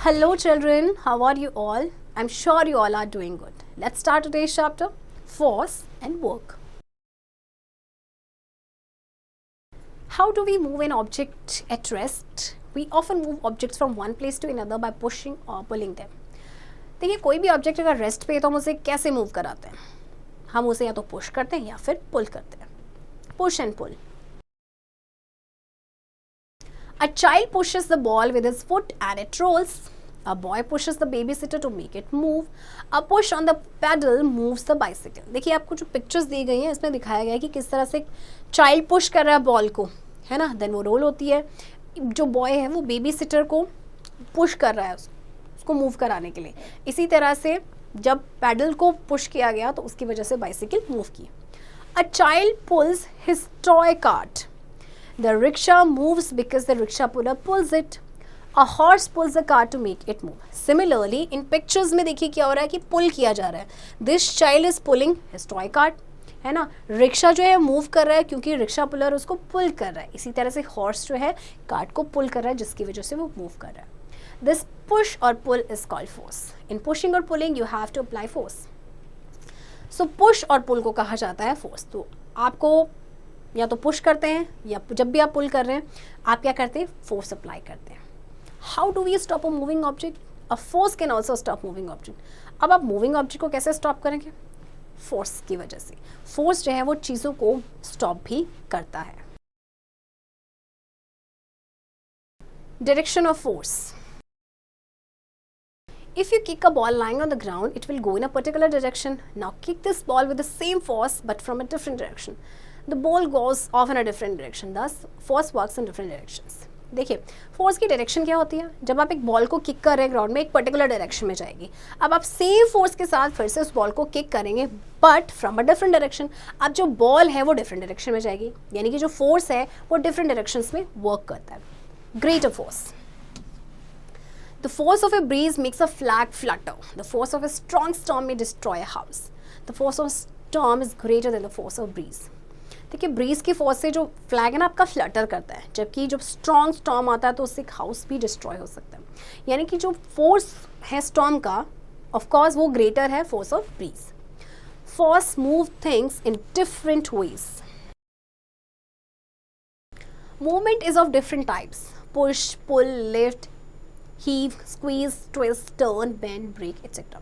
Hello children, how are you all? I'm sure you all are doing good. Let's start today's chapter, force and work. How do we move an object at rest? We often move objects from one place to another by pushing or pulling them. देखिए कोई भी object अगर rest पे है तो हम उसे कैसे मूव कराते हैं? हम उसे या तो पुश करते हैं या फिर पुल करते हैं. Push and pull. A child pushes the ball with his foot and it rolls. A boy pushes the babysitter to make it move. A push on the pedal moves the bicycle. देखिए आपको जो pictures दी गई हैं इसमें दिखाया गया है कि किस तरह से चाइल्ड पुश कर रहा है बॉल को, है ना, देन वो रोल होती है. जो बॉय है वो बेबी सिटर को पुश कर रहा है उसको मूव कराने के लिए. इसी तरह से जब पैडल को पुश किया गया तो उसकी वजह से बाइसिकल मूव की. A child pulls his toy cart. The rickshaw moves because the rickshaw puller pulls it. A horse pulls the cart to make it move. Similarly, in pictures में देखिए क्या हो रहा है कि पुल किया जा रहा है. This child is pulling his toy cart, है ना. रिक्शा जो है मूव कर रहा है क्योंकि रिक्शा पुलर उसको पुल कर रहा है. इसी तरह से हॉर्स जो है कार्ट को पुल कर रहा है जिसकी वजह से वो मूव कर रहा है. This push or pull is called force. In pushing or pulling, you have to apply force. So push और pull को कहा जाता है force. तो आपको या तो पुश करते हैं या जब भी आप पुल कर रहे हैं आप क्या करते हैं, फोर्स अप्लाई करते हैं. How do we stop a moving object? A force can also stop moving object. अब आप मूविंग ऑब्जेक्ट को कैसे स्टॉप करेंगे? फोर्स की वजह से. फोर्स जो है वो चीज़ों को स्टॉप भी करता है. Direction of force. If you kick a ball lying on the ground, it will go in a particular direction. Now kick this ball with the same force but from a different direction. The ball goes off in a different direction. Thus, force works in different directions. देखिए force की direction क्या होती है? जब आप एक ball को kick कर रहे हैं ग्राउंड में एक पर्टिकुलर डायरेक्शन में जाएगी. अब आप सेम फोर्स के साथ फिर से उस बॉल को किक करेंगे but from a different direction. अब जो बॉल है वो डिफरेंट डायरेक्शन में जाएगी, यानी कि जो फोर्स है वो डिफरेंट डायरेक्शंस में वर्क करता है. Greater force. The force of a breeze makes a flag flutter. The force of a strong storm may destroy a house. The force of a storm is greater than the force of breeze. देखिए bridge की force से जो flag है ना आपका Flutter करता है, जबकि जब स्ट्रॉन्ग स्टॉर्म आता है तो उससे एक हाउस भी डिस्ट्रॉय हो सकता है. यानी कि जो फोर्स है स्टॉर्म का ऑफ कोर्स वो ग्रेटर है force of breeze. Force move things in different ways. Movement is of different types. Push, pull, lift, heave, squeeze, twist, turn, bend, break, etc.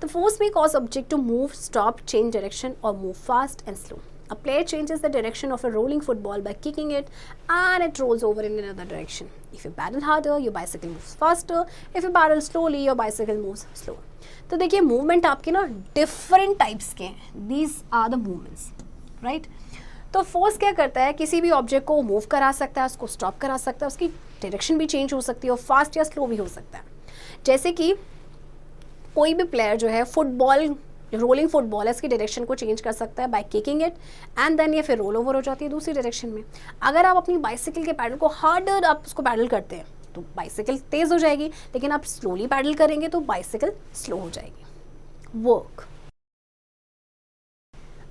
The force may cause object to move, stop, change direction or move fast and slow. A player changes the direction of a rolling football by kicking it and it rolls over in another direction. If you paddle harder, your bicycle moves faster. If you paddle slowly, your bicycle moves slower. तो देखिए movement आपके ना different types के हैं. These are the movements, right? तो force क्या करता है, किसी भी ऑब्जेक्ट को मूव करा सकता है, उसको स्टॉप करा सकता है, उसकी डायरेक्शन भी चेंज हो सकती है और फास्ट या स्लो भी हो सकता है. जैसे कि कोई भी प्लेयर जो है फुटबॉल, रोलिंग फुटबॉल है, इसकी डायरेक्शन को चेंज कर सकता है by kicking it and then ये फिर रोल ओवर हो जाती है दूसरी डायरेक्शन में. अगर आप अपनी बाइसिकल के पैडल को हार्डर आप उसको पैडल करते हैं तो बाइसिकल तेज हो जाएगी, लेकिन आप स्लोली पैडल करेंगे तो बाइसिकल स्लो हो जाएगी. Work.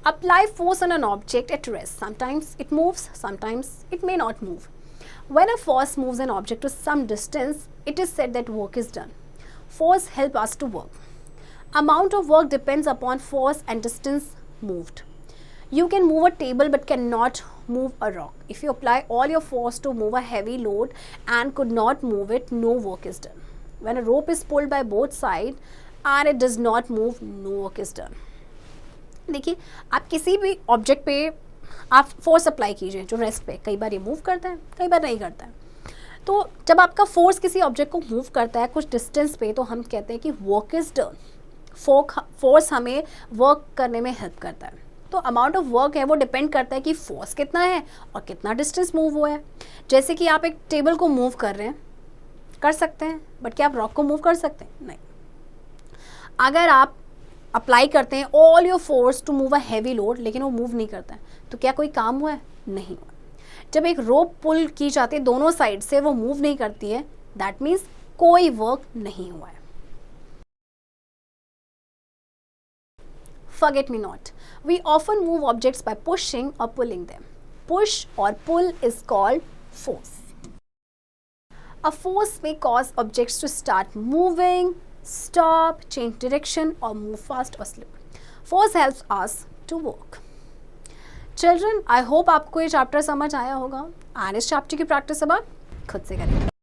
Apply force on an object at rest. Sometimes it moves, sometimes it may not move. When a force moves an object to some distance, it is said that work is done. Force helps us to work. Amount of work depends upon force and distance moved. You can move a table but cannot move a rock. If you apply all your force to move a heavy load and could not move it, no work is done. When a rope is pulled by both sides and it does not move, no work is done. देखिए आप किसी भी object पे आप force apply कीजिए जो rest पे, कई बार ये मूव करता है कई बार नहीं करता है. तो जब आपका फोर्स किसी ऑब्जेक्ट को मूव करता है कुछ डिस्टेंस पे तो हम कहते हैं कि वर्क इज डन. फोर्स हमें वर्क करने में हेल्प करता है. तो अमाउंट ऑफ वर्क है वो डिपेंड करता है कि फोर्स कितना है और कितना डिस्टेंस मूव हुआ है. जैसे कि आप एक टेबल को मूव कर रहे हैं, कर सकते हैं, बट क्या आप रॉक को मूव कर सकते हैं? नहीं. अगर आप अप्लाई करते हैं all your force to move a heavy load लेकिन वो मूव नहीं करता है तो क्या कोई काम हुआ है? नहीं हुआ. जब एक रोप पुल की जाती है दोनों साइड से वो मूव नहीं करती है, दैट मीन्स कोई वर्क नहीं हुआ है. Forget me not. We often move objects by pushing or pulling them. Push or pull is called force. A force may cause objects to start moving, stop, change direction or move fast or slip. Force helps us to work. Children, I hope आपको ये chapter समझ आया होगा, and इस chapter की practice अब आप खुद से करेंगे.